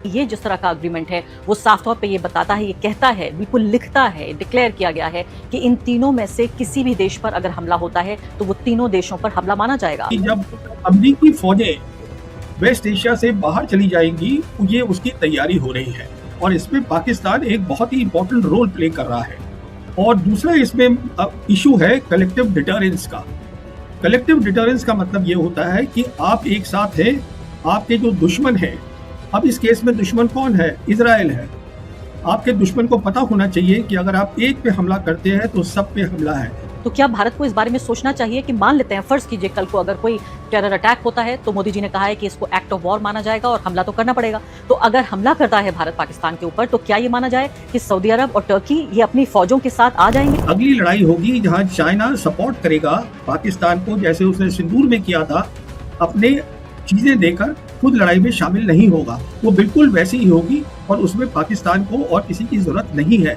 ये जिस तरह का अग्रीमेंट है वो साफ तौर पे ये बताता है, ये कहता है, बिल्कुल लिखता है, डिक्लेयर किया गया है कि इन तीनों में से किसी भी देश पर अगर हमला होता है तो वो तीनों देशों पर हमला माना जाएगा। जब अमेरिकी फौजें वेस्ट एशिया से बाहर चली जाएंगी, ये उसकी तैयारी हो रही है और इसमें पाकिस्तान एक बहुत ही इंपॉर्टेंट रोल प्ले कर रहा है। और दूसरा इसमें इशू है कलेक्टिव डिटरेंस का। कलेक्टिव डिटरेंस का मतलब ये होता है कि आप एक साथ हैं, आपके जो दुश्मन हैं, अब इस केस में दुश्मन कौन है? इजराइल है। आपके दुश्मन को पता होना चाहिए कि अगर आप एक पे हमला करते हैं तो सब पे हमला है। तो क्या भारत को इस बारे में सोचना चाहिए कि मान लेते हैं, फर्ज कीजिए कल को अगर कोई टेरर अटैक होता है तो मोदी जी ने कहा है कि इसको एक्ट ऑफ वॉर माना जाएगा और हमला तो करना पड़ेगा। तो अगर हमला करता है भारत पाकिस्तान के ऊपर तो क्या ये माना जाए कि सऊदी अरब और टर्की ये अपनी फौजों के साथ आ जाएंगे? अगली लड़ाई होगी जहां चाइना सपोर्ट करेगा पाकिस्तान को, जैसे उसने सिंदूर में किया था, अपने चीजें देकर खुद लड़ाई में शामिल नहीं होगा। वो बिल्कुल वैसी ही होगी और उसमें पाकिस्तान को और किसी की जरूरत नहीं है।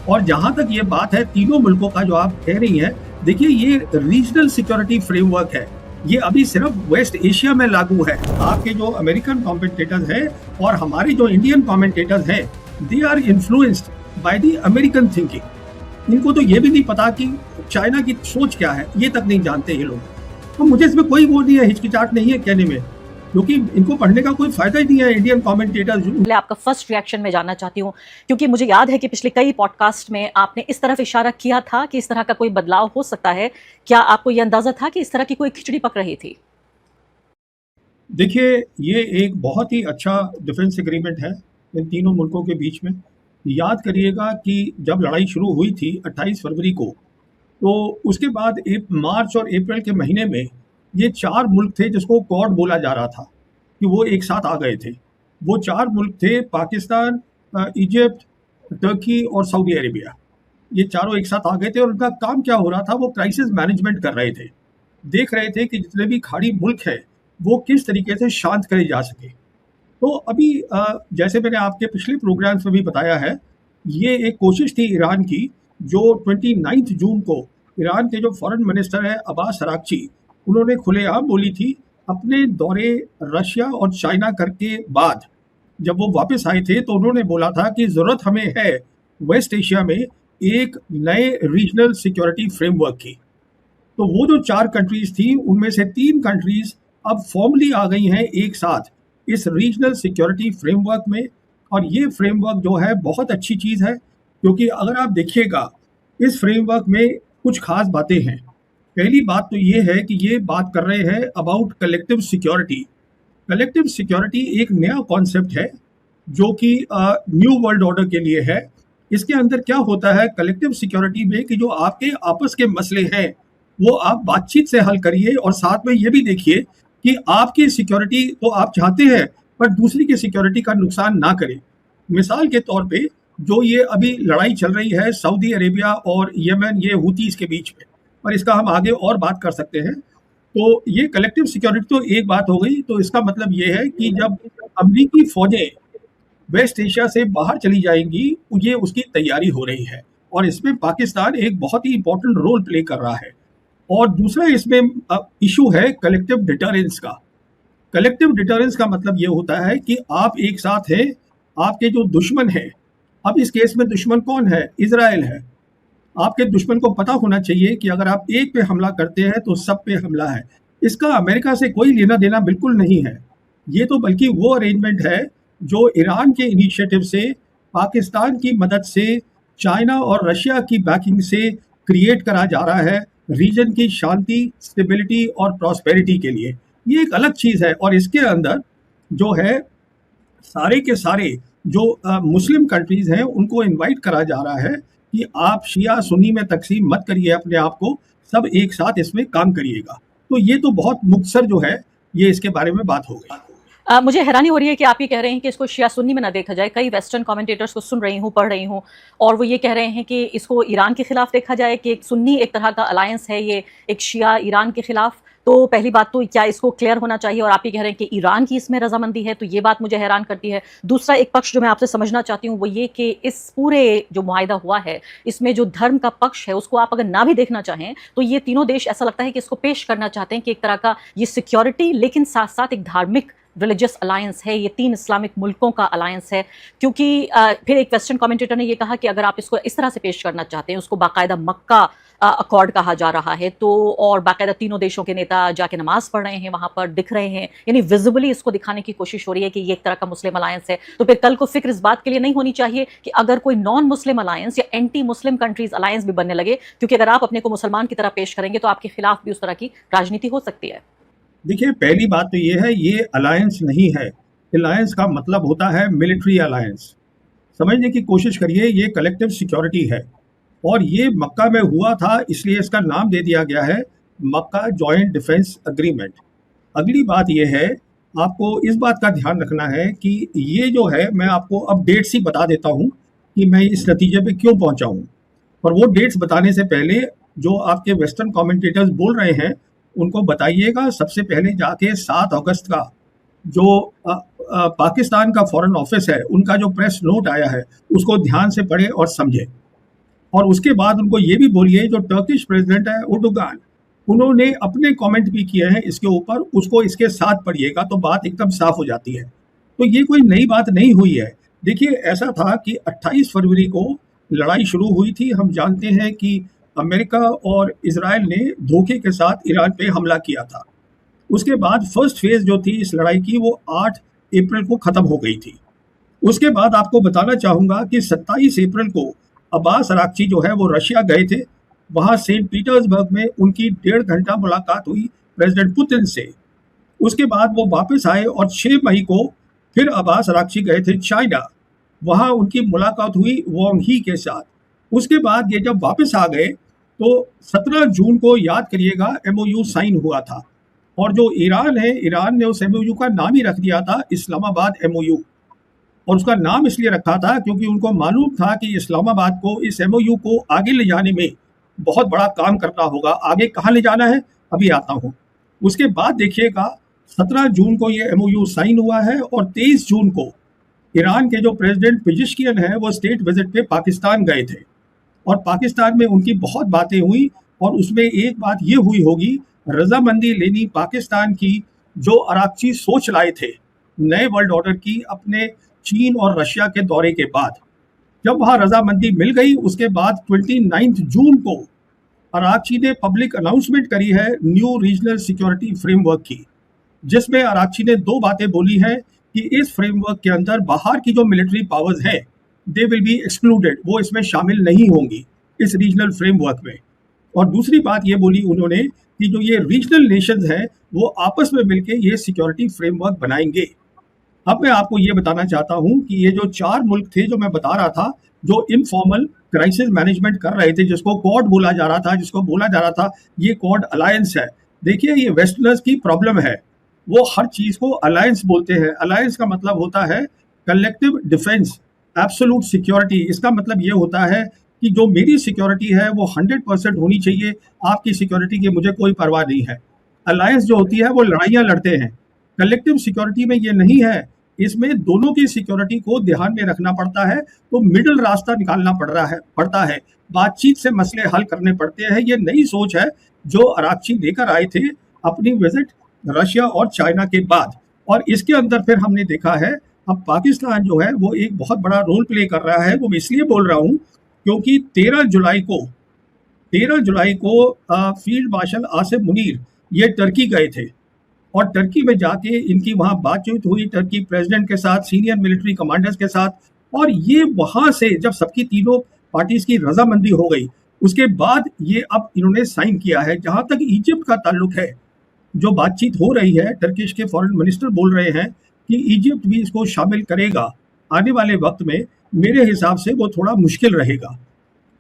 और जहां तक ये बात है तीनों मुल्कों का जो आप कह रही हैं, देखिए ये रीजनल सिक्योरिटी फ्रेमवर्क है, ये अभी सिर्फ वेस्ट एशिया में लागू है। आपके जो अमेरिकन कमेंटेटर्स हैं और हमारे जो इंडियन कमेंटेटर्स हैं, they are influenced by the American thinking. इनको तो ये भी नहीं पता कि चाइना की सोच क्या है, ये तक नहीं जानते ये लोग। तो मुझे इसमें कोई वो नहीं है, हिचकिचाहट नहीं है कहने में, क्योंकि इनको पढ़ने का कोई फायदा ही नहीं है। इंडियन कमेंटेटर्स मैं आपका फर्स्ट रिएक्शन में जानना चाहती हूँ, क्योंकि मुझे याद है कि पिछले कई पॉडकास्ट में आपने इस तरफ इशारा किया था कि इस तरह का कोई बदलाव हो सकता है। क्या आपको यह अंदाजा था कि इस तरह की कोई खिचड़ी पक रही थी? देखिए, ये एक बहुत ही अच्छा डिफेंस एग्रीमेंट है इन तीनों मुल्कों के बीच में। याद करिएगा कि जब लड़ाई शुरू हुई थी 28 फरवरी को, तो उसके बाद मार्च और अप्रैल के महीने में ये 4 मुल्क थे जिसको क्वाड बोला जा रहा था कि वो एक साथ आ गए थे। वो 4 मुल्क थे पाकिस्तान, इजिप्ट, टर्की और सऊदी अरेबिया। ये चारों एक साथ आ गए थे और उनका काम क्या हो रहा था, वो क्राइसिस मैनेजमेंट कर रहे थे। देख रहे थे कि जितने भी खाड़ी मुल्क हैं वो किस तरीके से शांत करे जा सके। तो अभी जैसे मैंने आपके पिछले प्रोग्राम्स में भी बताया है, ये एक कोशिश थी ईरान की, जो 29 जून को ईरान के जो फॉरेन मिनिस्टर है अब्बास अरागची, उन्होंने खुलेआम बोली थी अपने दौरे रशिया और चाइना करके बाद। जब वो वापस आए थे तो उन्होंने बोला था कि ज़रूरत हमें है वेस्ट एशिया में एक नए रीजनल सिक्योरिटी फ्रेमवर्क की। तो वो जो 4 कंट्रीज थी उनमें से 3 कंट्रीज अब फॉर्मली आ गई हैं एक साथ इस रीजनल सिक्योरिटी फ्रेमवर्क में। और ये फ्रेमवर्क जो है बहुत अच्छी चीज़ है, क्योंकि अगर आप देखिएगा इस फ्रेमवर्क में कुछ खास बातें हैं। पहली बात तो ये है कि ये बात कर रहे हैं about collective security. Collective security एक नया कॉन्सेप्ट है जो कि न्यू वर्ल्ड ऑर्डर के लिए है। इसके अंदर क्या होता है कलेक्टिव सिक्योरिटी में कि जो आपके आपस के मसले हैं वो आप बातचीत से हल करिए, और साथ में ये भी देखिए कि आपकी सिक्योरिटी तो आप चाहते हैं पर दूसरी की सिक्योरिटी का नुकसान ना करें। मिसाल के तौर पे जो ये अभी लड़ाई चल रही है सऊदी अरेबिया और यमन, ये हुतीस के बीच में, और इसका हम आगे और बात कर सकते हैं। तो ये कलेक्टिव सिक्योरिटी तो एक बात हो गई। तो इसका मतलब ये है कि जब अमेरिकी फौजें वेस्ट एशिया से बाहर चली जाएंगी, ये उसकी तैयारी हो रही है और इसमें पाकिस्तान एक बहुत ही इंपॉर्टेंट रोल प्ले कर रहा है। और दूसरा इसमें इशू है कलेक्टिव डिटरेंस का। कलेक्टिव डिटरेंस का मतलब ये होता है कि आप एक साथ हैं, आपके जो दुश्मन हैं, अब इस केस में दुश्मन कौन है? इजराइल है। आपके दुश्मन को पता होना चाहिए कि अगर आप एक पे हमला करते हैं तो सब पे हमला है। इसका अमेरिका से कोई लेना देना बिल्कुल नहीं है। ये तो बल्कि वो अरेंजमेंट है जो ईरान के इनिशिएटिव से, पाकिस्तान की मदद से, चाइना और रशिया की बैकिंग से क्रिएट करा जा रहा है रीजन की शांति, स्टेबिलिटी और प्रॉस्पेरिटी के लिए। ये एक अलग चीज़ है। और इसके अंदर जो है सारे के सारे जो मुस्लिम कंट्रीज़ हैं उनको इनवाइट करा जा रहा है कि आप शिया सुन्नी में तकसीम मत करिए अपने आप को, सब एक साथ इसमें काम करिएगा। तो ये तो बहुत मुख्तसर जो है ये इसके बारे में बात हो गई। मुझे हैरानी हो रही है कि आप ये कह रहे हैं कि इसको शिया सुन्नी में ना देखा जाए। कई वेस्टर्न कमेंटेटर्स को सुन रही हूँ, पढ़ रही हूँ, और वो ये कह रहे हैं कि इसको ईरान के खिलाफ देखा जाए, कि एक सुन्नी एक तरह का अलायंस है ये, एक शिया ईरान के खिलाफ। तो पहली बात तो क्या इसको क्लियर होना चाहिए, और आप ये कह रहे हैं कि ईरान की इसमें रजामंदी है, तो ये बात मुझे हैरान करती है। दूसरा एक पक्ष जो मैं आपसे समझना चाहती हूँ वो ये कि इस पूरे जो मुआहिदा हुआ है इसमें जो धर्म का पक्ष है उसको आप अगर ना भी देखना चाहें तो ये तीनों देश ऐसा लगता है कि इसको पेश करना चाहते हैं कि एक तरह का ये सिक्योरिटी, लेकिन साथ साथ एक धार्मिक रिलीजियस अलायंस है, ये 3 इस्लामिक मुल्कों का अलायंस है, क्योंकि फिर एक वेस्टर्न कमेंटेटर ने ये कहा कि अगर आप इसको इस तरह से पेश करना चाहते हैं, उसको बाकायदा मक्का अकॉर्ड कहा जा रहा है, तो और बाकायदा तीनों देशों के नेता जाके नमाज पढ़ रहे हैं, वहां पर दिख रहे हैं, यानी विजिबली इसको दिखाने की कोशिश हो रही है कि ये एक तरह का मुस्लिम अलायंस है। तो फिर कल को फिक्र इस बात के लिए नहीं होनी चाहिए कि अगर कोई नॉन मुस्लिम अलायंस या एंटी मुस्लिम कंट्रीज अलायंस भी बनने लगे, क्योंकि अगर आप अपने को मुसलमान की तरह पेश करेंगे तो आपके खिलाफ भी उस तरह की राजनीति हो सकती है। देखिए, पहली बात तो ये है, ये अलायंस नहीं है। अलायंस का मतलब होता है मिलिट्री अलायंस। समझने की कोशिश करिए, ये कलेक्टिव सिक्योरिटी है और ये मक्का में हुआ था, इसलिए इसका नाम दे दिया गया है मक्का जॉइंट डिफेंस एग्रीमेंट। अगली बात ये है, आपको इस बात का ध्यान रखना है कि ये जो है, मैं आपको अब डेट्स ही बता देता हूँ कि मैं इस नतीजे पे क्यों पहुंचा हूँ। और वो डेट्स बताने से पहले जो आपके वेस्टर्न कमेंटेटर्स बोल रहे हैं उनको बताइएगा, सबसे पहले जाके 7 अगस्त का जो पाकिस्तान का फॉरेन ऑफिस है, उनका जो प्रेस नोट आया है उसको ध्यान से पढ़े और समझे। और उसके बाद उनको ये भी बोलिए, जो टर्किश प्रेसिडेंट है उर्दुगान, उन्होंने अपने कमेंट भी किए हैं इसके ऊपर, उसको इसके साथ पढ़िएगा तो बात एकदम साफ हो जाती है। तो ये कोई नई बात नहीं हुई है। देखिए, ऐसा था कि 28 फरवरी को लड़ाई शुरू हुई थी। हम जानते हैं कि अमेरिका और इजराइल ने धोखे के साथ ईरान पे हमला किया था। उसके बाद फर्स्ट फेज जो थी इस लड़ाई की, वो 8 अप्रैल को ख़त्म हो गई थी। उसके बाद आपको बताना चाहूँगा कि 27 अप्रैल को अब्बास अराक्ची जो है वो रशिया गए थे। वहाँ सेंट पीटर्सबर्ग में उनकी 1.5 घंटा मुलाकात हुई प्रेसिडेंट पुतिन से। उसके बाद वो वापस आए और 6 मई को फिर अब्बास अराक्ची गए थे चाइना। वहाँ उनकी मुलाकात हुई वांग ही के साथ। उसके बाद ये जब वापस आ गए तो 17 जून को, याद करिएगा, MOU साइन हुआ था। और जो ईरान है, ईरान ने उस MOU का नाम ही रख दिया था इस्लामाबाद MOU। और उसका नाम इसलिए रखा था क्योंकि उनको मालूम था कि इस्लामाबाद को इस MOU को आगे ले जाने में बहुत बड़ा काम करना होगा। आगे कहाँ ले जाना है अभी आता हूँ। उसके बाद देखिएगा, 17 जून को ये MOU साइन हुआ है और 23 जून को ईरान के जो प्रेसिडेंट पेजिशकियन हैं वो स्टेट विजिट पे पाकिस्तान गए थे और पाकिस्तान में उनकी बहुत बातें हुई। और उसमें एक बात ये हुई होगी, रजामंदी लेनी पाकिस्तान की, जो अराक्ची सोच लाए थे नए वर्ल्ड ऑर्डर की अपने चीन और रशिया के दौरे के बाद। जब वहाँ रजामंदी मिल गई, उसके बाद 29 जून को अराक्ची ने पब्लिक अनाउंसमेंट करी है न्यू रीजनल सिक्योरिटी फ्रेमवर्क की, जिसमें अराक्ची ने 2 बातें बोली हैं कि इस फ्रेमवर्क के अंदर बाहर की जो मिलिट्री पावर्स है दे विल बी एक्सक्लूडेड, वो इसमें शामिल नहीं होंगी इस रीजनल फ्रेमवर्क में। और दूसरी बात ये बोली उन्होंने कि जो ये रीजनल नेशंस हैं वो आपस में मिलकर ये सिक्योरिटी फ्रेमवर्क बनाएंगे। अब मैं आपको ये बताना चाहता हूँ कि ये जो 4 मुल्क थे जो मैं बता रहा था, जो इनफॉर्मल क्राइसिस मैनेजमेंट कर रहे थे, जिसको क्वाड बोला जा रहा था, जिसको बोला जा रहा था ये क्वाड अलायंस है। देखिए, ये वेस्टर्नर्स की प्रॉब्लम है, वो हर चीज को अलायंस बोलते हैं। अलायंस का मतलब होता है कलेक्टिव डिफेंस, एब्सोल्यूट सिक्योरिटी। इसका मतलब ये होता है कि जो मेरी सिक्योरिटी है वो 100% होनी चाहिए, आपकी सिक्योरिटी की मुझे कोई परवाह नहीं है। अलायंस जो होती है वो लड़ाइयाँ लड़ते हैं। कलेक्टिव सिक्योरिटी में ये नहीं है, इसमें दोनों की सिक्योरिटी को ध्यान में रखना पड़ता है। तो मिडिल रास्ता निकालना पड़ता है, बातचीत से मसले हल करने पड़ते हैं। ये नई सोच है जो अराक्ची लेकर आए थे अपनी विजिट रशिया और चाइना के बाद। और इसके अंदर फिर हमने देखा है अब पाकिस्तान जो है वो एक बहुत बड़ा रोल प्ले कर रहा है। वो मैं इसलिए बोल रहा हूँ क्योंकि 13 जुलाई को फील्ड मार्शल आसिम मुनीर ये टर्की गए थे और टर्की में जाके इनकी वहाँ बातचीत हुई टर्की प्रेसिडेंट के साथ, सीनियर मिलिट्री कमांडर्स के साथ। और ये वहाँ से जब सबकी तीनों पार्टीज की रजामंदी हो गई, उसके बाद ये अब इन्होंने साइन किया है। जहाँ तक इजिप्ट का ताल्लुक है, जो बातचीत हो रही है, टर्किश के फॉरेन मिनिस्टर बोल रहे हैं कि इजिप्ट भी इसको शामिल करेगा आने वाले वक्त में। मेरे हिसाब से वो थोड़ा मुश्किल रहेगा।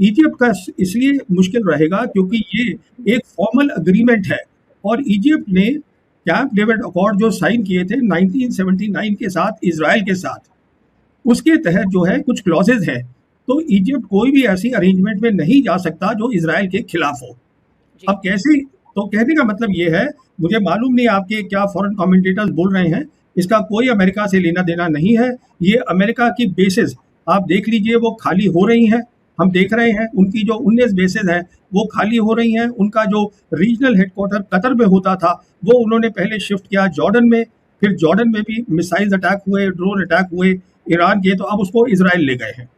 इजिप्ट का इसलिए मुश्किल रहेगा क्योंकि ये एक फॉर्मल अग्रीमेंट है और इजिप्ट ने कैंप डेविड अकॉर्ड जो साइन किए थे 1979 के साथ, इजराइल के साथ, उसके तहत जो है कुछ क्लॉजेज हैं। तो इजिप्ट कोई भी ऐसी अरेंजमेंट में नहीं जा सकता जो इजराइल के खिलाफ हो। अब कैसे, तो कहने का मतलब ये है, मुझे मालूम नहीं आपके क्या फॉरेन कमेंटेटर्स बोल रहे हैं, इसका कोई अमेरिका से लेना देना नहीं है। ये अमेरिका की बेसिस आप देख लीजिए वो खाली हो रही हैं, हम देख रहे हैं। उनकी जो 19 बेसिस हैं वो खाली हो रही हैं। उनका जो रीजनल हेडक्वार्टर कतर में होता था वो उन्होंने पहले शिफ्ट किया जॉर्डन में। फिर जॉर्डन में भी मिसाइल अटैक हुए, ड्रोन अटैक हुए ईरान के, तो अब उसको इजराइल ले गए हैं।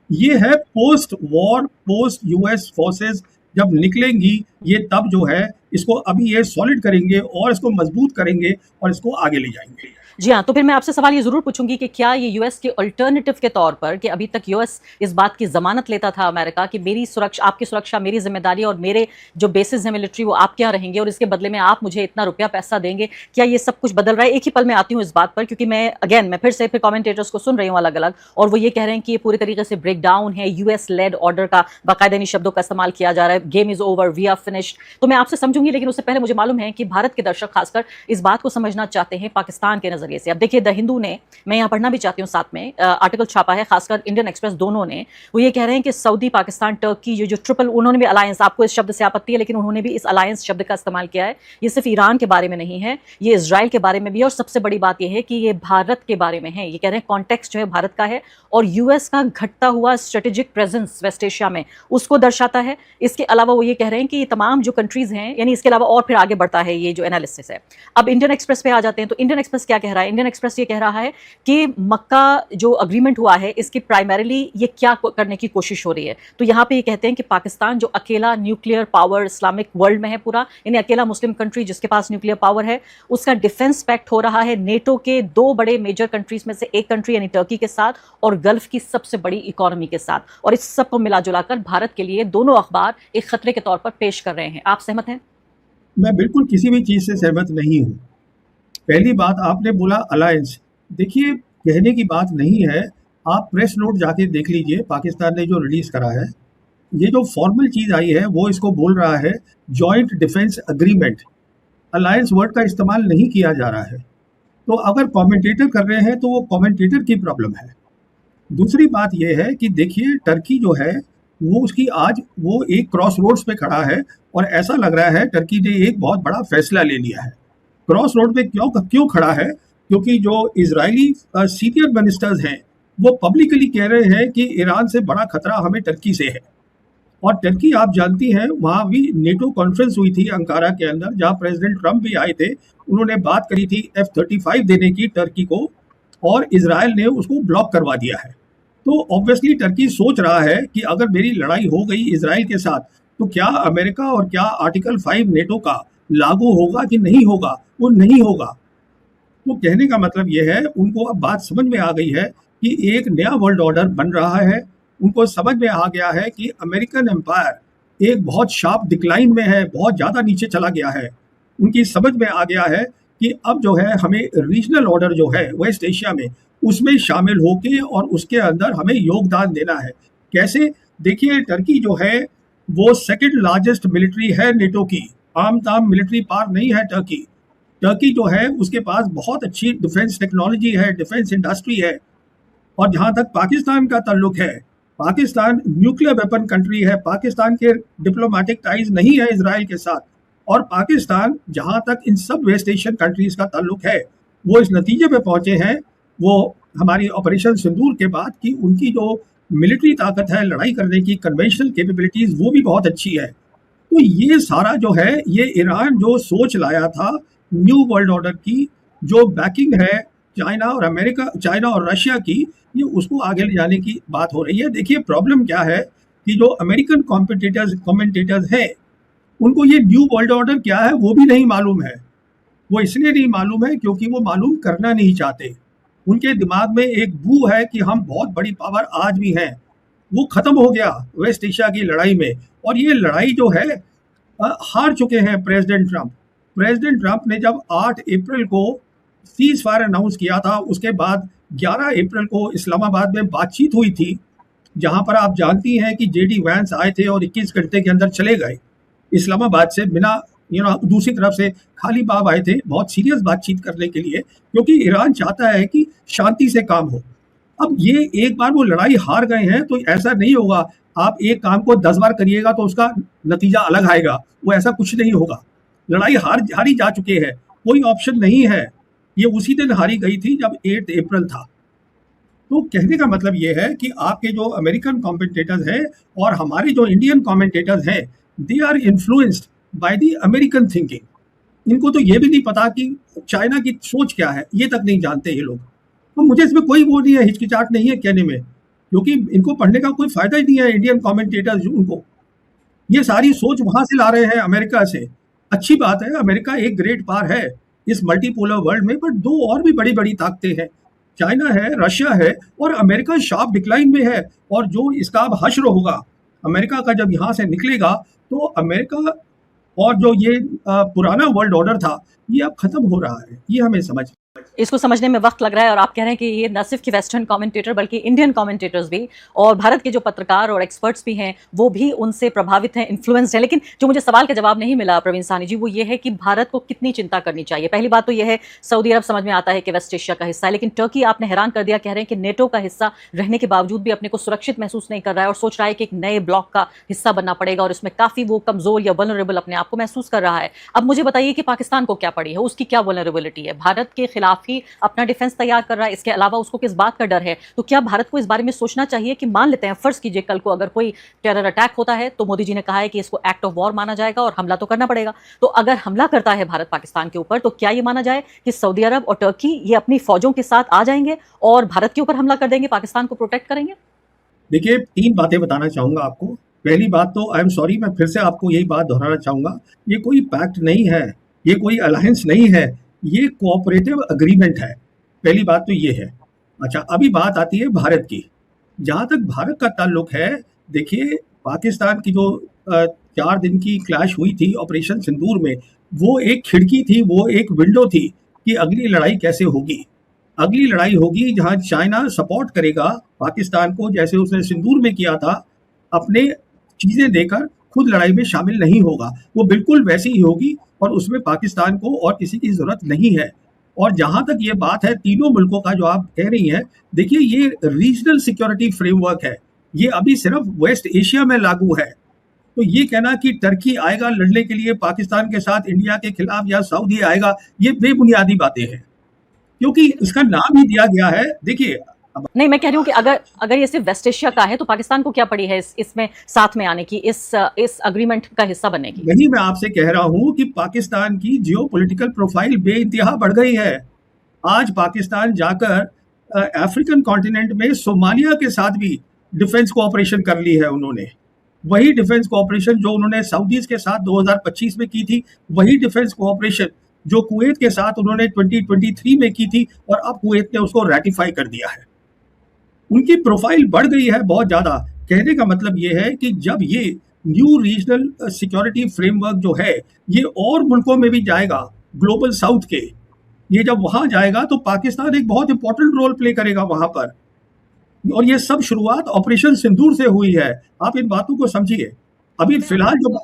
ये है post war, post US forces जब निकलेंगी, ये तब जो है इसको अभी ये सॉलिड करेंगे और इसको मजबूत करेंगे और इसको आगे ले जाएंगे। जी हाँ, तो फिर मैं आपसे सवाल ये ज़रूर पूछूंगी कि क्या ये यूएस के अल्टरनेटिव के तौर पर, कि अभी तक यूएस इस बात की ज़मानत लेता था अमेरिका कि मेरी सुरक्षा, आपकी सुरक्षा मेरी जिम्मेदारी, और मेरे जो बेसिस हैं मिलिट्री वो आपके यहाँ रहेंगे और इसके बदले में आप मुझे इतना रुपया पैसा देंगे, क्या ये सब कुछ बदल रहा है? एक ही पल में आती हूँ इस बात पर, क्योंकि मैं फिर से कमेंटेटर्स को सुन रही हूँ अलग अलग, और वो ये कह रहे हैं कि ये पूरी तरीके से ब्रेक डाउन है, यूएस लेड ऑर्डर का बाकायदा इन शब्दों का इस्तेमाल किया जा रहा है, game is over, we are finished. तो मैं आपसे समझूंगी, लेकिन उससे पहले मुझे मालूम है कि भारत के दर्शक खासकर इस बात को समझना चाहते हैं पाकिस्तान के नजरिए से। अब देखिए, द हिंदू ने, मैं यहां पढ़ना भी चाहती हूं, साथ में आर्टिकल छापा है, खासकर इंडियन एक्सप्रेस दोनों ने, वो ये कह रहे हैं कि सऊदी, पाकिस्तान, टर्की, ये जो ट्रिपल, उन्होंने भी अलायंस, आपको इस शब्द से आपत्ति है लेकिन उन्होंने भी इस अलायंस शब्द का इस्तेमाल किया है, ये सिर्फ ईरान के बारे में नहीं है, ये इजराइल के बारे में भी है, और सबसे बड़ी बात यह है कि ये भारत के बारे में है। ये कह रहे हैं कॉन्टेक्स्ट जो है भारत का है और यूएस का घटता हुआ स्ट्रेटेजिक प्रेजेंस वेस्ट एशिया में, उसको दर्शाता है। इसके अलावा वो ये कह रहे हैं कि ये तमाम जो कंट्रीज हैं, यानी इसके अलावा और फिर आगे बढ़ता है ये जो एनालिसिस है। अब इंडियन एक्सप्रेस पे आ जाते हैं, तो इंडियन एक्सप्रेस क्या कह रहा है? इंडियन एक्सप्रेस ये कह रहा है कि मक्का जो अग्रीमेंट हुआ है, इसकी प्राइमरीली ये क्या करने की कोशिश हो रही है? तो यहाँ पे ये कहते हैं कि पाकिस्तान जो अकेला न्यूक्लियर पावर इस्लामिक वर्ल्ड में है पूरा, यानी अकेला मुस्लिम कंट्री जिसके पास न्यूक्लियर पावर है, उसका डिफेंस पैक्ट हो रहा है नेटो के दो बड़े मेजर कंट्रीज में से एक कंट्री यानी टर्की के साथ, और गल्फ की सबसे बड़ी इकोनॉमी के साथ, और इस सब को मिला जुलाकर भारत के लिए दोनों अखबार एक खतरे के तौर पर पेश कर रहे हैं। आप सहमत हैं? मैं बिल्कुल किसी भी चीज से सहमत नहीं हूँ। पहली बात, आपने बोला अलायंस, देखिए कहने की बात नहीं है, आप प्रेस नोट जाके देख लीजिए पाकिस्तान ने जो रिलीज करा है, ये जो फॉर्मल चीज आई है वो इसको बोल रहा है joint defence agreement. Alliance word का इस्तेमाल नहीं किया जा रहा है। तो अगर कमेंटेटर कर रहे हैं तो वो कमेंटेटर की प्रॉब्लम है। दूसरी बात यह है कि देखिए टर्की जो है वो उसकी आज वो एक क्रॉस रोड्स पे खड़ा है, और ऐसा लग रहा है टर्की ने एक बहुत बड़ा फैसला ले लिया है। क्रॉस रोड पे क्यों खड़ा है? क्योंकि जो इजरायली सीनियर मिनिस्टर्स हैं वो पब्लिकली कह रहे हैं कि ईरान से बड़ा खतरा हमें टर्की से है। और टर्की आप जानती हैं, वहाँ भी नेटो कॉन्फ्रेंस हुई थी अंकारा के अंदर, जहाँ प्रेसिडेंट ट्रंप भी आए थे। उन्होंने बात करी थी F-35 देने की टर्की को, और इजराइल ने उसको ब्लॉक करवा दिया है। तो ऑब्वियसली टर्की सोच रहा है कि अगर मेरी लड़ाई हो गई इजराइल के साथ, तो क्या अमेरिका और क्या आर्टिकल 5 नेटो का लागू होगा कि नहीं होगा? वो नहीं होगा। तो कहने का मतलब यह है, उनको अब बात समझ में आ गई है कि एक नया वर्ल्ड ऑर्डर बन रहा है। उनको समझ में आ गया है कि अमेरिकन एम्पायर एक बहुत शार्प डिक्लाइन में है, बहुत ज़्यादा नीचे चला गया है। उनकी समझ में आ गया है कि अब जो है हमें रीजनल ऑर्डर जो है वेस्ट एशिया में, उसमें शामिल होके और उसके अंदर हमें योगदान देना है। कैसे? देखिए टर्की जो है वो सेकंड लार्जेस्ट मिलिट्री है नेटो की, आम ताम मिलिट्री पावर नहीं है टर्की। टर्की जो है उसके पास बहुत अच्छी डिफेंस टेक्नोलॉजी है, डिफेंस इंडस्ट्री है। और जहाँ तक पाकिस्तान का ताल्लुक है, पाकिस्तान न्यूक्लियर वेपन कंट्री है, पाकिस्तान के डिप्लोमेटिक टाइज नहीं है इजराइल के साथ। और पाकिस्तान जहाँ तक इन सब वेस्ट एशियन कंट्रीज का ताल्लुक है, वो इस नतीजे पे पहुंचे हैं, वो हमारी ऑपरेशन सिंदूर के बाद, कि उनकी जो मिलिट्री ताकत है लड़ाई करने की, कन्वेंशनल कैपेबिलिटीज, वो भी बहुत अच्छी है। तो ये सारा जो है, ये ईरान जो सोच लाया था न्यू वर्ल्ड ऑर्डर की, जो बैकिंग है चाइना और अमेरिका, चाइना और रशिया की, ये उसको आगे ले जाने की बात हो रही है। देखिए प्रॉब्लम क्या है कि जो अमेरिकन कमेंटेटर्स हैं, उनको ये न्यू वर्ल्ड ऑर्डर क्या है वो भी नहीं मालूम है। वो इसलिए नहीं मालूम है क्योंकि वो मालूम करना नहीं चाहते। उनके दिमाग में एक बू है कि हम बहुत बड़ी पावर आज भी हैं। वो खत्म हो गया वेस्ट एशिया की लड़ाई में, और ये लड़ाई जो है हार चुके हैं प्रेसिडेंट ट्रंप। प्रेसिडेंट ट्रंप ने जब 8 अप्रैल को सीज फायर अनाउंस किया था, उसके बाद 11 अप्रैल को इस्लामाबाद में बातचीत हुई थी, जहां पर आप जानती हैं कि जेडी वैंस आए थे और 21 घंटे के अंदर चले गए इस्लामाबाद से, बिना दूसरी तरफ से खाली बाब आए थे बहुत सीरियस बातचीत करने के लिए, क्योंकि ईरान चाहता है कि शांति से काम हो। अब ये एक बार वो लड़ाई हार गए हैं, तो ऐसा नहीं होगा आप एक काम को 10 बार करिएगा तो उसका नतीजा अलग आएगा, वो ऐसा कुछ नहीं होगा। लड़ाई हारी जा चुके हैं, कोई ऑप्शन नहीं है। ये उसी दिन हारी गई थी जब 8 अप्रैल था। तो कहने का मतलब ये है कि आपके जो अमेरिकन कमेंटेटर्स हैं और हमारे जो इंडियन कमेंटेटर्स हैं, they are influenced by the American thinking. इनको तो ये भी नहीं पता कि चाइना की सोच क्या है, ये तक नहीं जानते ये लोग। तो मुझे इसमें कोई वो नहीं है, हिचकिचाहट नहीं है कहने में, क्योंकि इनको पढ़ने का कोई फायदा ही नहीं है। इंडियन कमेंटेटर्स उनको ये सारी सोच वहां से ला रहे हैं, अमेरिका से। अच्छी बात है, अमेरिका एक ग्रेट पार है इस मल्टीपोलर वर्ल्ड में, बट दो और भी बड़ी बड़ी ताकतें हैं, चाइना है, रशिया है, और अमेरिका शार्प डिक्लाइन में है। और जो इसका अब हश्र होगा, अमेरिका का जब यहाँ से निकलेगा, तो अमेरिका और जो ये पुराना वर्ल्ड ऑर्डर था, ये अब खत्म हो रहा है, ये हमें समझ। इसको समझने में वक्त लग रहा है और आप कह रहे हैं कि ये न सिर्फ कि वेस्टर्न कमेंटेटर बल्कि इंडियन कमेंटेटर्स भी और भारत के जो पत्रकार और एक्सपर्ट्स भी हैं वो भी उनसे प्रभावित हैं, इन्फ्लुएंस्ड हैं। लेकिन जो मुझे सवाल का जवाब नहीं मिला प्रवीण साहनी जी, वो ये है कि भारत को कितनी चिंता करनी चाहिए। पहली बात तो ये है, सऊदी अरब समझ में आता है कि वेस्ट एशिया का हिस्सा है, लेकिन टर्की आपने हैरान कर दिया, कह रहे हैं कि नेटो का हिस्सा रहने के बावजूद भी अपने को सुरक्षित महसूस नहीं कर रहा है और सोच रहा है कि एक नए ब्लॉक का हिस्सा बनना पड़ेगा और इसमें काफी वो कमजोर या वल्नरेबल अपने आप को महसूस कर रहा है। अब मुझे बताइए कि पाकिस्तान को क्या पड़ी है, उसकी क्या वल्नरेबिलिटी है? भारत के खिलाफ ही अपना डिफेंस तैयार कर रहा है, इसके अलावा उसको किस बात का डर है? तो क्या भारत को इस बारे में सोचना चाहिए कि मान लेते हैं, फर्ज कीजिए कल को अगर कोई टेरर अटैक होता है तो मोदी जी ने कहा है कि इसको एक्ट ऑफ वॉर माना जाएगा और हमला तो करना पड़ेगा। तो अगर हमला करता है भारत पाकिस्तान के ऊपर, तो क्या ये माना जाए कि सऊदी अरब और टर्की ये अपनी फौजों के साथ आ जाएंगे और भारत के ऊपर हमला कर देंगे, पाकिस्तान को प्रोटेक्ट करेंगे? देखिए, 3 बातें बताना चाहूँगा आपको। पहली बात तो आई एम सॉरी, मैं फिर से आपको यही बात दोहराना चाहूँगा, ये कोई पैक्ट नहीं है, ये कोई अलायंस नहीं है, ये कोऑपरेटिव एग्रीमेंट है। पहली बात तो ये है। अच्छा, अभी बात आती है भारत की। जहाँ तक भारत का ताल्लुक है, देखिए, पाकिस्तान की जो 4 दिन की क्लैश हुई थी ऑपरेशन सिंदूर में, वो एक खिड़की थी, वो एक विंडो थी कि अगली लड़ाई कैसे होगी। अगली लड़ाई होगी जहां चाइना सपोर्ट करेगा पाकिस्तान को, जैसे उसने सिंदूर में किया था, अपने चीजें देकर खुद लड़ाई में शामिल नहीं होगा। वो बिल्कुल वैसी ही होगी और उसमें पाकिस्तान को और किसी की जरूरत नहीं है। और जहां तक ये बात है तीनों मुल्कों का जो आप कह रही हैं, देखिए, ये रीजनल सिक्योरिटी फ्रेमवर्क है, ये अभी सिर्फ वेस्ट एशिया में लागू है। तो ये कहना कि टर्की आएगा लड़ने के लिए पाकिस्तान के साथ इंडिया के खिलाफ या सऊदी आएगा, ये बेबुनियादी बातें हैं, क्योंकि इसका नाम ही दिया गया है। देखिए, नहीं, मैं कह रही हूँ कि अगर ये सिर्फ वेस्ट एशिया का है तो पाकिस्तान को क्या पड़ी है इसमें साथ में आने की, इस अग्रीमेंट का हिस्सा बनने की? यही मैं आपसे कह रहा हूं कि पाकिस्तान की जियोपॉलिटिकल प्रोफाइल बेइंतहा बढ़ गई है। आज पाकिस्तान जाकर अफ्रीकन कॉन्टिनेंट में सोमालिया के साथ भी डिफेंस कोऑपरेशन कर ली है उन्होंने। वही डिफेंस कोऑपरेशन जो उन्होंने सऊदीज के साथ 2025 में की थी, वही डिफेंस कोऑपरेशन जो कुवैत के साथ उन्होंने 2023 में की थी, और अब कुवैत ने उसको रेटिफाई कर दिया है। उनकी प्रोफाइल बढ़ गई है बहुत ज़्यादा। कहने का मतलब ये है कि जब ये न्यू रीजनल सिक्योरिटी फ्रेमवर्क जो है, ये और मुल्कों में भी जाएगा, ग्लोबल साउथ के, ये जब वहाँ जाएगा तो पाकिस्तान एक बहुत इंपॉर्टेंट रोल प्ले करेगा वहाँ पर। और ये सब शुरुआत ऑपरेशन सिंदूर से हुई है, आप इन बातों को समझिए। अभी फिलहाल जो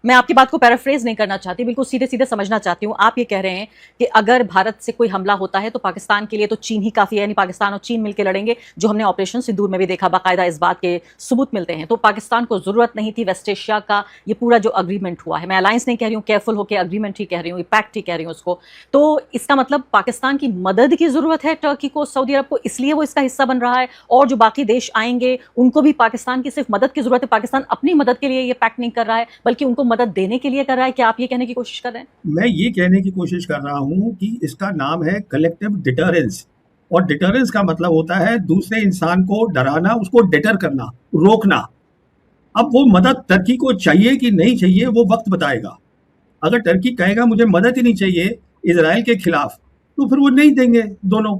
मैं आपकी बात को पैराफ्रेज नहीं करना चाहती, बिल्कुल सीधे सीधे समझना चाहती हूँ। आप ये कह रहे हैं कि अगर भारत से कोई हमला होता है तो पाकिस्तान के लिए तो चीन ही काफी है, यानी पाकिस्तान और चीन मिलकर लड़ेंगे, जो हमने ऑपरेशन सिंदूर में भी देखा, बाकायदा इस बात के सबूत मिलते हैं। तो पाकिस्तान को जरूरत नहीं थी वेस्ट एशिया का ये पूरा जो अग्रीमेंट हुआ है, मैं अलायंस नहीं कह रही हूँ, केयरफुल होकर अग्रीमेंट ही कह रही हूँ, पैक्ट ही कह रही हूँ उसको। तो इसका मतलब पाकिस्तान की मदद की जरूरत है टर्की को, सऊदी अरब को, इसलिए वो इसका हिस्सा बन रहा है, और जो बाकी देश आएंगे उनको भी पाकिस्तान की सिर्फ मदद की जरूरत है। पाकिस्तान अपनी मदद के लिए ये पैक्ट नहीं कर रहा है, बल्कि उनको मदद देने के लिए कर रहा है। क्या आप ये कहने की कोशिश कर रहे हैं? मैं ये कहने की कोशिश कर रहा हूं कि इसका नाम है कलेक्टिव डिटरेंस, और डिटरेंस का मतलब होता है दूसरे इंसान को डराना, उसको डिटर करना, रोकना। अब वो मदद टर्की को चाहिए कि नहीं चाहिए, वो वक्त बताएगा। अगर टर्की कहेगा मुझे मदद ही नहीं चाहिए इजराइल के खिलाफ, तो फिर वो नहीं देंगे दोनों।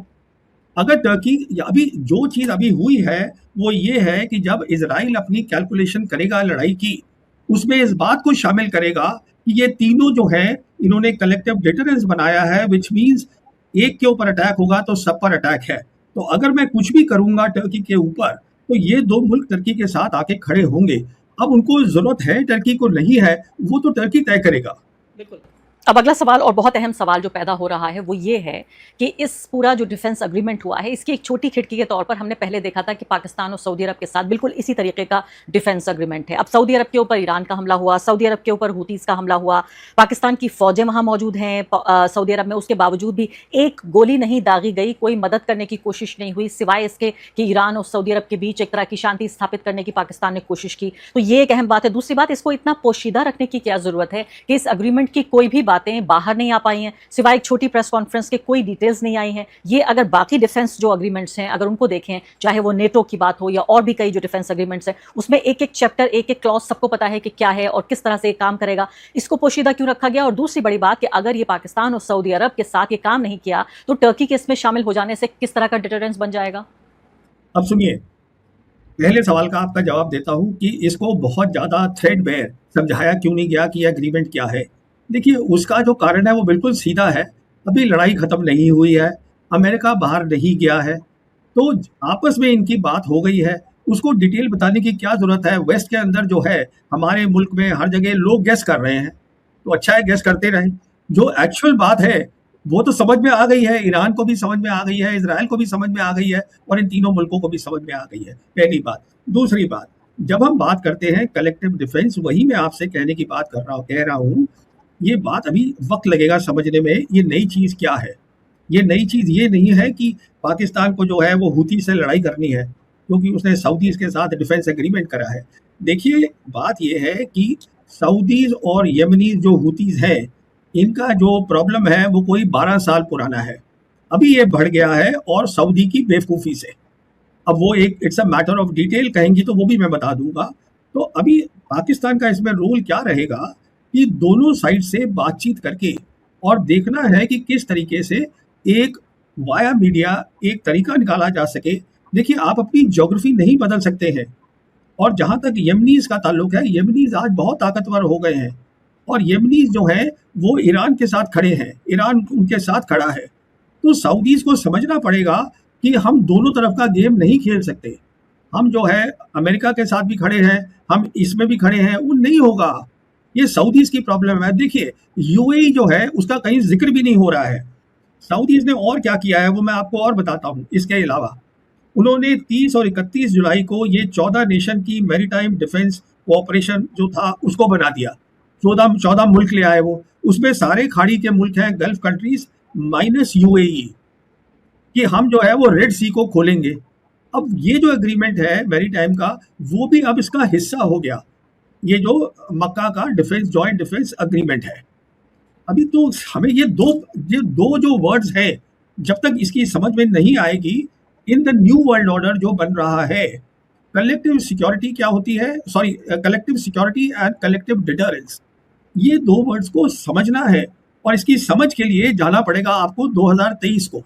अगर टर्की, अभी जो चीज अभी हुई है वो ये है कि जब इजराइल अपनी कैलकुलेशन करेगा लड़ाई की, उसमें इस बात को शामिल करेगा कि ये तीनों जो हैं, इन्होंने कलेक्टिव डिटरेंस बनाया है, विच मीन्स एक के ऊपर अटैक होगा तो सब पर अटैक है। तो अगर मैं कुछ भी करूंगा टर्की के ऊपर, तो ये दो मुल्क टर्की के साथ आके खड़े होंगे। अब उनको जरूरत है, टर्की को नहीं है, वो तो टर्की तय करेगा। बिल्कुल। अब अगला सवाल और बहुत अहम सवाल जो पैदा हो रहा है वो ये है कि इस पूरा जो डिफेंस अग्रीमेंट हुआ है, इसकी एक छोटी खिड़की के तौर पर हमने पहले देखा था कि पाकिस्तान और सऊदी अरब के साथ बिल्कुल इसी तरीके का डिफेंस अग्रीमेंट है। अब सऊदी अरब के ऊपर ईरान का हमला हुआ, सऊदी अरब के ऊपर हुतीस का हमला हुआ, पाकिस्तान की फौजें वहां मौजूद हैं सऊदी अरब में, उसके बावजूद भी एक गोली नहीं दागी गई, कोई मदद करने की कोशिश नहीं हुई, सिवाय इसके कि ईरान और सऊदी अरब के बीच एक तरह की शांति स्थापित करने की पाकिस्तान ने कोशिश की। तो ये एक अहम बात है। दूसरी बात, इसको इतना पोशीदा रखने की क्या जरूरत है कि इस अग्रीमेंट की कोई भी बातें बाहर नहीं आ पाई हैं, सिवाय एक छोटी प्रेस कॉन्फ्रेंस के कोई डिटेल्स नहीं आई हैं। ये अगर बाकी डिफेंस जो अग्रीमेंट्स हैं अगर उनको देखें, चाहे वो नेटो की बात हो या और भी कई जो डिफेंस अग्रीमेंट्स हैं, उसमें एक एक चैप्टर, एक एक क्लॉज सबको पता है कि क्या है और किस तरह से काम करेगा। इसको पोशीदा क्यों रखा गया? और दूसरी बड़ी बात कि अगर ये पाकिस्तान और सऊदी अरब के साथ ये काम नहीं किया तो टर्की के इसमें शामिल हो जाने से किस तरह का डिटरेंस बन जाएगा? अब सुनिए, पहले सवाल का आपका जवाब देता हूं कि इसको बहुत ज़्यादा थ्रेडबेयर समझाया क्यों नहीं गया कि यह एग्रीमेंट क्या है। देखिए, उसका जो कारण है वो बिल्कुल सीधा है। अभी लड़ाई ख़त्म नहीं हुई है, अमेरिका बाहर नहीं गया है, तो आपस में इनकी बात हो गई है। उसको डिटेल बताने की क्या ज़रूरत है? वेस्ट के अंदर जो है, हमारे मुल्क में हर जगह लोग गेस कर रहे हैं, तो अच्छा है गेस करते रहें। जो एक्चुअल बात है वो तो समझ में आ गई है, ईरान को भी समझ में आ गई है, इजराइल को भी समझ में आ गई है और इन तीनों मुल्कों को भी समझ में आ गई है, पहली बात। दूसरी बात, जब हम बात करते हैं कलेक्टिव डिफेंस, वही मैं आपसे कहने की बात कह रहा हूँ, ये बात अभी वक्त लगेगा समझने में, ये नई चीज़ क्या है। ये नई चीज़ ये नहीं है कि पाकिस्तान को जो है वो हूती से लड़ाई करनी है क्योंकि उसने सऊदीज़ के साथ डिफेंस एग्रीमेंट करा है। देखिए, बात ये है कि सऊदीज़ और यमनीज़ जो हूतीज़ हैं, इनका जो प्रॉब्लम है वो कोई 12 साल पुराना है। अभी ये बढ़ गया है और सऊदी की बेवकूफ़ी से। अब वो एक it's a matter of detail कहेंगी तो वो भी मैं बता दूंगा। तो अभी पाकिस्तान का इसमें रोल क्या रहेगा कि दोनों साइड से बातचीत करके और देखना है कि किस तरीके से एक वाया मीडिया एक तरीका निकाला जा सके। देखिए, आप अपनी ज्योग्राफी नहीं बदल सकते हैं और जहाँ तक यमनीज़ का ताल्लुक है, यमनीज़ आज बहुत ताकतवर हो गए हैं और यमनीज़ जो हैं वो ईरान के साथ खड़े हैं, ईरान उनके साथ खड़ा है। तो सऊदीज़ को समझना पड़ेगा कि हम दोनों तरफ का गेम नहीं खेल सकते। हम जो है अमेरिका के साथ भी खड़े हैं, हम इसमें भी खड़े हैं, वो नहीं होगा। ये सऊदीज़ की प्रॉब्लम है। देखिए, यूएई जो है उसका कहीं जिक्र भी नहीं हो रहा है। सऊदीज़ ने और क्या किया है वो मैं आपको और बताता हूँ। इसके अलावा उन्होंने 30 और 31 जुलाई को ये 14 नेशन की मैरीटाइम डिफेंस कोऑपरेशन जो था उसको बना दिया। 14 मुल्क ले आए वो, उसमें सारे खाड़ी के मुल्क हैं, गल्फ कंट्रीज माइनस यूएई, कि हम जो है वो रेड सी को खोलेंगे। अब ये जो एग्रीमेंट है मैरीटाइम का, वो भी अब इसका हिस्सा हो गया। ये जो मक्का का डिफेंस जॉइंट डिफेंस एग्रीमेंट है। अभी तो हमें ये दो जो वर्ड्स हैं, जब तक इसकी समझ में नहीं आएगी, in the new world order जो बन रहा है, कलेक्टिव सिक्योरिटी क्या होती है, sorry, collective security and collective deterrence, ये दो वर्ड्स को समझना है और इसकी समझ के लिए जाना पड़ेगा आपको 2023 को।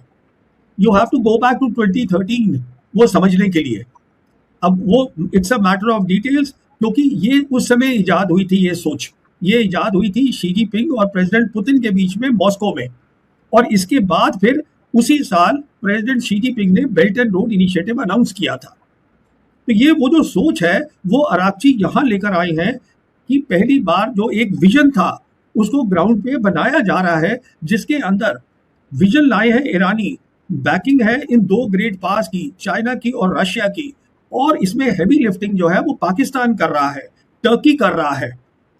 You have to go back to 2013 वो समझने के लिए। अब वो it's a matter of details, क्योंकि ये उस समय इजाद हुई थी, ये सोच ये इजाद हुई थी शी जिनपिंग और प्रेसिडेंट पुतिन के बीच में मॉस्को में, और इसके बाद फिर उसी साल प्रेसिडेंट शी जिनपिंग ने belt and road initiative announce किया था। तो ये वो जो सोच है वो अरागची यहाँ लेकर आए हैं कि पहली बार जो एक विजन था उसको ग्राउंड पे बनाया जा रहा है, जिसके अंदर विजन लाए हैं ईरानी, बैकिंग है इन दो ग्रेट पास की, चाइना की और रशिया की, और इसमें हैवी लिफ्टिंग जो है वो पाकिस्तान कर रहा है, टर्की कर रहा है।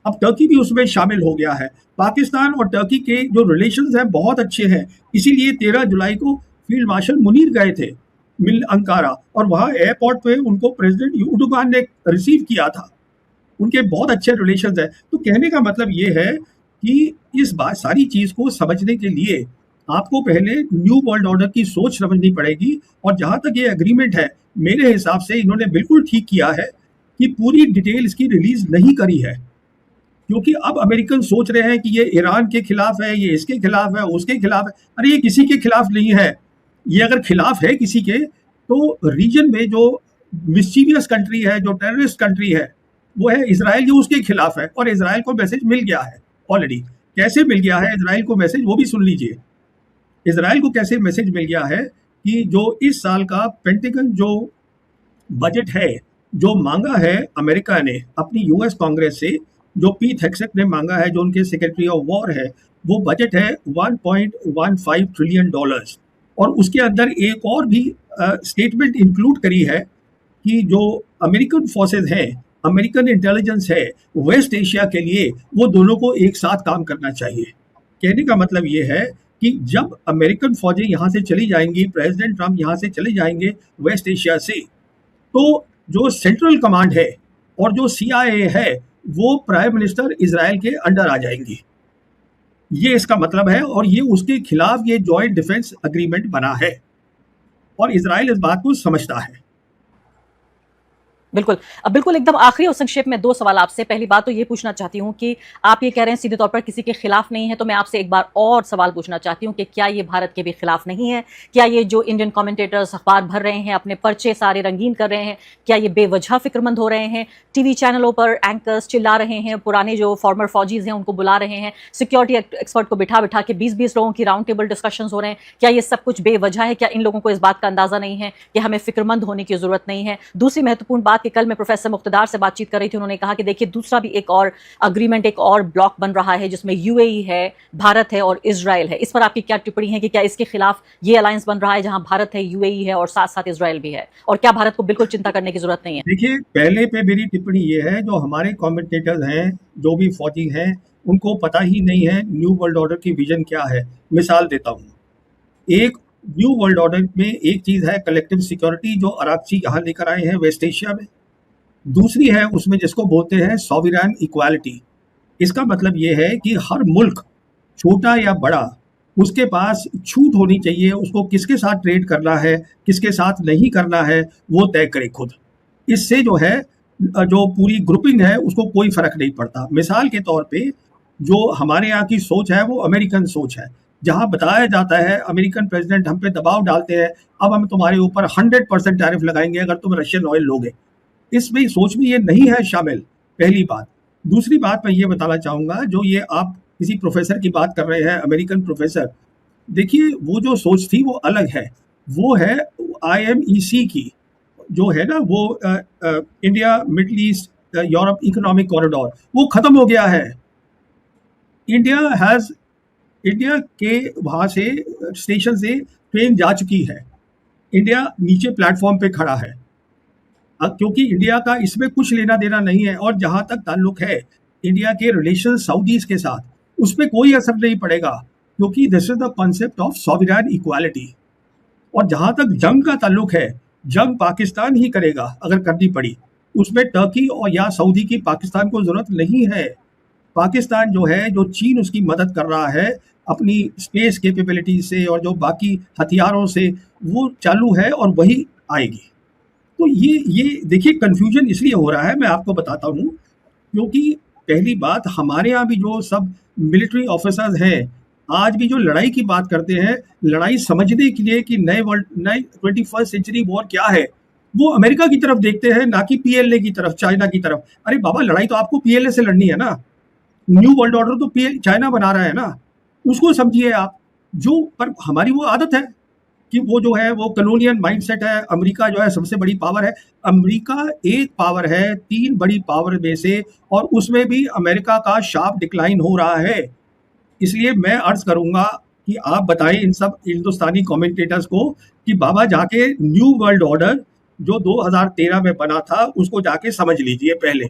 अब टर्की भी उसमें शामिल हो गया है। पाकिस्तान और टर्की के जो रिलेशंस हैं बहुत अच्छे हैं, इसीलिए 13 जुलाई को फील्ड मार्शल मुनीर गए थे मिल अंकारा, और वहाँ एयरपोर्ट पे उनको प्रेसिडेंट एर्दोगान ने रिसीव किया था। उनके बहुत अच्छे रिलेशंस हैं। तो कहने का मतलब ये है कि इस बात सारी चीज़ को समझने के लिए आपको पहले न्यू वर्ल्ड ऑर्डर की सोच समझनी पड़ेगी। और जहाँ तक ये एग्रीमेंट है, मेरे हिसाब से इन्होंने बिल्कुल ठीक किया है कि पूरी डिटेल इसकी रिलीज नहीं करी है, क्योंकि अब अमेरिकन सोच रहे हैं कि ये ईरान के खिलाफ है, ये इसके खिलाफ है, उसके खिलाफ है। अरे ये किसी के खिलाफ नहीं है। ये अगर खिलाफ है किसी के, तो रीजन में जो मिस्चीवियस कंट्री है, जो टेररिस्ट कंट्री है, वो है इजराइल, ये उसके खिलाफ है। और इजराइल को मैसेज मिल गया है ऑलरेडी। कैसे मिल गया है इजराइल को मैसेज, वो भी सुन लीजिए। इजराइल को कैसे मैसेज मिल गया है कि जो इस साल का पेंटागन जो बजट है, जो मांगा है अमेरिका ने अपनी यूएस कांग्रेस से, जो पीट हेग्सेट ने मांगा है, जो उनके सेक्रेटरी ऑफ वॉर है, वो बजट है $1.15 ट्रिलियन। और उसके अंदर एक और भी स्टेटमेंट इंक्लूड करी है कि जो अमेरिकन फोर्सेज हैं, अमेरिकन इंटेलिजेंस है वेस्ट एशिया के लिए, वो दोनों को एक साथ काम करना चाहिए। कहने का मतलब ये है कि जब अमेरिकन फौजें यहाँ से चली जाएंगी, प्रेसिडेंट ट्रम्प यहाँ से चले जाएंगे वेस्ट एशिया से, तो जो सेंट्रल कमांड है और जो CIA है वो प्राइम मिनिस्टर इजराइल के अंडर आ जाएंगी। ये इसका मतलब है, और ये उसके खिलाफ ये जॉइंट डिफेंस अग्रीमेंट बना है, और इजराइल इस बात को समझता है। बिल्कुल। अब बिल्कुल एकदम आखिरी और संक्षेप में 2 सवाल आपसे। पहली बात तो ये पूछना चाहती हूँ कि आप ये कह रहे हैं सीधे तौर पर किसी के खिलाफ नहीं है, तो मैं आपसे एक बार और सवाल पूछना चाहती हूँ कि क्या ये भारत के भी खिलाफ नहीं है? क्या ये जो इंडियन कमेंटेटर्स अखबार भर रहे हैं, अपने पर्चे सारे रंगीन कर रहे हैं, क्या ये बेवजह फ़िक्रमंद हो रहे हैं? टीवी चैनलों पर एंकर्स चिल्ला रहे हैं, पुराने जो फॉर्मर फौजीज़ हैं उनको बुला रहे हैं, सिक्योरिटी एक्सपर्ट को बिठा-बिठा के 20-20 लोगों की राउंड टेबल डिस्कशंस हो रहे हैं। क्या ये सब कुछ बेवजह है? क्या इन लोगों को इस बात का अंदाज़ा नहीं है कि हमें फ़िक्रमंद होने की ज़रूरत नहीं है? दूसरी महत्वपूर्ण बात कि कल मैं प्रोफेसर मुख्तदार से बातचीत कर रही थी, उन्होंने कहा कि देखिए दूसरा भी एक और अग्रीमेंट, एक और ब्लॉक बन रहा है जिसमें यूएई है, भारत है और इजराइल है। इस पर आपकी क्या टिप्पणी है कि क्या इसके खिलाफ ये अलायंस बन रहा है जहां भारत है, यूएई है और साथ साथ इजराइल भी है, और क्या भारत को बिल्कुल चिंता करने की जरूरत नहीं है? देखिए, पहले पे मेरी टिप्पणी ये है, जो हमारे कमेंटेटर्स हैं, जो भी फौजी हैं, उनको पता ही नहीं है न्यू वर्ल्ड ऑर्डर की विजन क्या है। मिसाल देता हूँ, एक न्यू वर्ल्ड ऑर्डर में एक चीज है कलेक्टिव सिक्योरिटी, जो अराकची यहाँ लेकर आए हैं वेस्ट एशिया में। दूसरी है उसमें जिसको बोलते हैं सॉवरेन इक्वालिटी। इसका मतलब ये है कि हर मुल्क, छोटा या बड़ा, उसके पास छूट होनी चाहिए, उसको किसके साथ ट्रेड करना है, किसके साथ नहीं करना है, वो तय करे खुद। इससे जो है, जो पूरी ग्रुपिंग है उसको कोई फर्क नहीं पड़ता। मिसाल के तौर पे जो हमारे यहाँ की सोच है वो अमेरिकन सोच है, जहाँ बताया जाता है, अमेरिकन प्रेसिडेंट हम पे दबाव डालते हैं, अब हम तुम्हारे ऊपर 100% टैरिफ लगाएंगे अगर तुम रशियन ऑयल लोगे। इसमें सोच में ये नहीं है शामिल, पहली बात। दूसरी बात मैं ये बताना चाहूँगा, जो ये आप किसी प्रोफेसर की बात कर रहे हैं, अमेरिकन प्रोफेसर, देखिए वो जो सोच थी वो अलग है। वो है IMEC की, जो है ना, वो India middle east Europe economic corridor, वो खत्म हो गया है। इंडिया के वहाँ से स्टेशन से ट्रेन जा चुकी है, इंडिया नीचे प्लेटफॉर्म पे खड़ा है, क्योंकि इंडिया का इसमें कुछ लेना देना नहीं है। और जहाँ तक ताल्लुक है इंडिया के रिलेशन सऊदीज के साथ, उस पर कोई असर नहीं पड़ेगा, क्योंकि this is the concept of sovereign equality. और जहाँ तक जंग का ताल्लुक है, जंग पाकिस्तान ही करेगा अगर करनी पड़ी, उसमें टर्की और या सऊदी की पाकिस्तान को जरूरत नहीं है। पाकिस्तान जो है, जो चीन उसकी मदद कर रहा है अपनी स्पेस कैपेबिलिटी से और जो बाकी हथियारों से, वो चालू है और वही आएगी। तो ये देखिए, कंफ्यूजन इसलिए हो रहा है, मैं आपको बताता हूँ, क्योंकि पहली बात, हमारे यहाँ भी जो सब मिलिट्री ऑफिसर्स हैं, आज भी जो लड़ाई की बात करते हैं, लड़ाई समझने के लिए कि नए 21st सेंचुरी वॉर क्या है, वो अमेरिका की तरफ देखते हैं, ना कि PLA की तरफ, चाइना की तरफ। अरे बाबा, लड़ाई तो आपको PLA से लड़नी है ना, न्यू वर्ल्ड ऑर्डर तो चाइना बना रहा है ना, उसको समझिए आप। जो पर हमारी वो आदत है कि वो जो है वो कॉलोनियल माइंडसेट है। अमेरिका जो है सबसे बड़ी पावर है, अमेरिका एक पावर है 3 बड़ी पावर में से, और उसमें भी अमेरिका का शार्प डिक्लाइन हो रहा है। इसलिए मैं अर्ज करूंगा कि आप बताएं इन सब हिंदुस्तानी कमेंटेटर्स को कि बाबा जाके न्यू वर्ल्ड ऑर्डर जो 2013 में बना था उसको जाके समझ लीजिए पहले,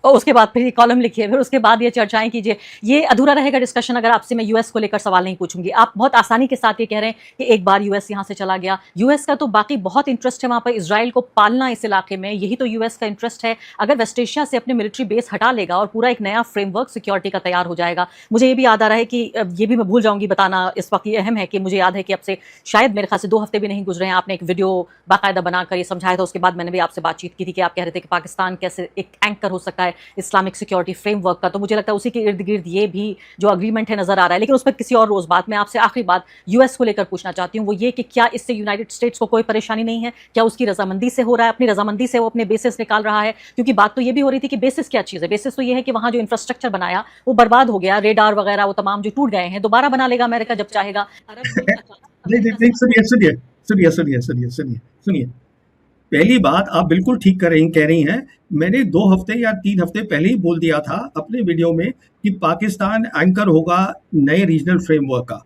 और उसके बाद फिर कॉलम लिखिए, फिर उसके बाद ये चर्चाएं कीजिए। ये अधूरा रहेगा डिस्कशन अगर आपसे मैं यूएस को लेकर सवाल नहीं पूछूंगी। आप बहुत आसानी के साथ ये कह रहे हैं कि एक बार यूएस यहाँ से चला गया। यूएस का तो बाकी बहुत इंटरेस्ट है वहाँ पर इजराइल को पालना इस इलाके में, यही तो यूएस का इंटरेस्ट है। अगर वेस्ट एशिया से अपने मिलिट्री बेस हटा लेगा और पूरा एक नया फ्रेमवर्क सिक्योरिटी का तैयार हो जाएगा। मुझे ये भी याद आ रहा है कि ये भी मैं भूल जाऊंगी बताना इस वक्त, ये अहम है कि मुझे याद है कि अब से शायद मेरे ख्याल से 2 हफ्ते भी नहीं गुजरे हैं, आपने एक वीडियो बाकायदा बनाकर ये समझाया था। उसके बाद मैंने भी आपसे बातचीत की थी कि आप कह रहे थे कि पाकिस्तान कैसे एक एंकर हो सकता है इस्लामिक सिक्योरिटी फ्रेमवर्क का। तो मुझे लगता है उसी के इर्द गिर्द ये भी जो अग्रीमेंट है नजर आ रहा है, लेकिन उस पर किसी और रोज बात। मैं आपसे आखिरी बात यूएस को लेकर पूछना चाहती हूँ, वो ये कि क्या इससे यूनाइटेड स्टेट्स को कोई परेशानी नहीं है? क्या उसकी रजामंदी से हो रहा है, अपनी रजामंदी से वो अपने बेसिस निकाल रहा है? क्योंकि बात तो ये भी हो रही थी कि बेसिस क्या चीज है। बेसिस तो ये है कि वहां जो इंफ्रास्ट्रक्चर बनाया वो बर्बाद हो गया, रेडार वगैरह वो तमाम जो टूट गए हैं, दोबारा बना लेगा अमेरिका जब चाहेगा। नहीं, सुनिए। पहली बात, आप बिल्कुल ठीक कह रही हैं। मैंने 2 हफ्ते या 3 हफ्ते पहले ही बोल दिया था अपने वीडियो में कि पाकिस्तान एंकर होगा नए रीजनल फ्रेमवर्क का।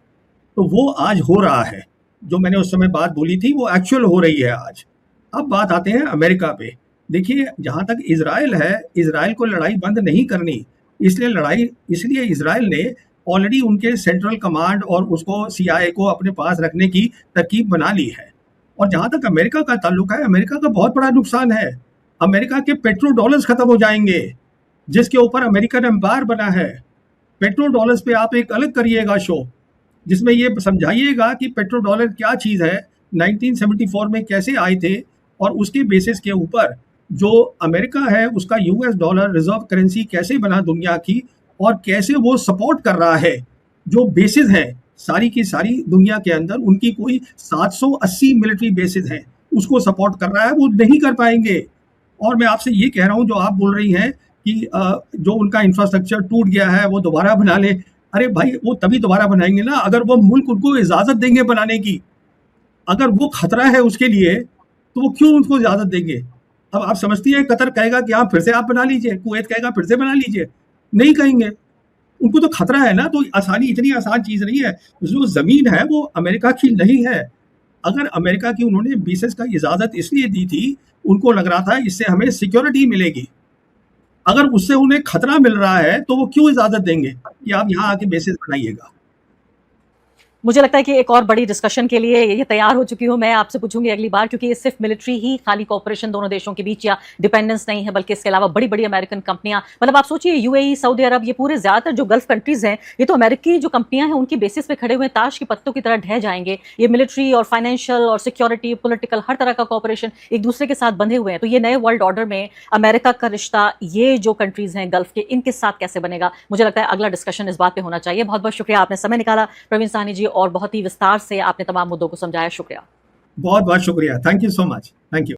तो वो आज हो रहा है, जो मैंने उस समय बात बोली थी वो एक्चुअल हो रही है आज। अब बात आते हैं अमेरिका पे। देखिए, जहाँ तक इजराइल है, इजराइल को लड़ाई बंद नहीं करनी, इसलिए इजराइल ने ऑलरेडी उनके सेंट्रल कमांड और उसको CIA को अपने पास रखने की तरकीब बना ली है। और जहाँ तक अमेरिका का ताल्लुक है, अमेरिका का बहुत बड़ा नुकसान है। अमेरिका के पेट्रो डॉलर्स खत्म हो जाएंगे, जिसके ऊपर अमेरिकन एम्पायर बना है। पेट्रो डॉलर्स पे आप एक अलग करिएगा शो, जिसमें ये समझाइएगा कि पेट्रो डॉलर क्या चीज़ है, 1974 में कैसे आए थे, और उसके बेसिस के ऊपर जो अमेरिका है उसका यूएस डॉलर रिजर्व करेंसी कैसे बना दुनिया की, और कैसे वो सपोर्ट कर रहा है जो बेसिस है सारी की सारी दुनिया के अंदर, उनकी कोई 780 मिलिट्री बेसिस है, उसको सपोर्ट कर रहा है, वो नहीं कर पाएंगे। और मैं आपसे ये कह रहा हूँ, जो आप बोल रही हैं कि जो उनका इंफ्रास्ट्रक्चर टूट गया है वो दोबारा बना ले, अरे भाई वो तभी दोबारा बनाएंगे ना अगर वो मुल्क उनको इजाज़त देंगे बनाने की। अगर वो खतरा है उसके लिए तो वो क्यों उनको इजाज़त देंगे? अब आप समझती हैं कतर कहेगा कि हाँ फिर से आप बना लीजिए, कुवैत कहेगा फिर से बना लीजिए, नहीं कहेंगे, उनको तो खतरा है ना। तो आसानी, इतनी आसान चीज़ नहीं है। जो ज़मीन है वो अमेरिका की नहीं है। अगर अमेरिका की उन्होंने बेसिस का इजाज़त इसलिए दी थी, उनको लग रहा था इससे हमें सिक्योरिटी मिलेगी। अगर उससे उन्हें खतरा मिल रहा है तो वो क्यों इजाज़त देंगे कि आप यहाँ आके बेसिस बनाइएगा? मुझे लगता है कि एक और बड़ी डिस्कशन के लिए ये तैयार हो चुकी हूँ। मैं आपसे पूछूंगी अगली बार, क्योंकि ये सिर्फ मिलिट्री ही खाली कॉपरेशन दोनों देशों के बीच या डिपेंडेंस नहीं है, बल्कि इसके अलावा बड़ी बड़ी अमेरिकन कंपनियां, मतलब आप सोचिए यूएई, सऊदी अरब, ये पूरे ज्यादातर जो गल्फ कंट्रीज हैं, ये तो अमेरिकी जो कंपनियां हैं उनकी बेसिस पे खड़े हुए ताश के पत्तों की तरह ढह जाएंगे। ये मिलिट्री और फाइनेंशियल और सिक्योरिटी, पॉलिटिकल, हर तरह का कॉपरेशन एक दूसरे के साथ बंधे हुए हैं। तो ये नए वर्ल्ड ऑर्डर में अमेरिका का रिश्ता ये जो कंट्रीज हैं गल्फ के, इनके साथ कैसे बनेगा? मुझे लगता है अगला डिस्कशन इस बात पे होना चाहिए। बहुत बहुत शुक्रिया, आपने समय निकाला प्रवीण साहनी जी, और बहुत ही विस्तार से आपने तमाम मुद्दों को समझाया। शुक्रिया। बहुत बहुत शुक्रिया। Thank you so much. Thank you.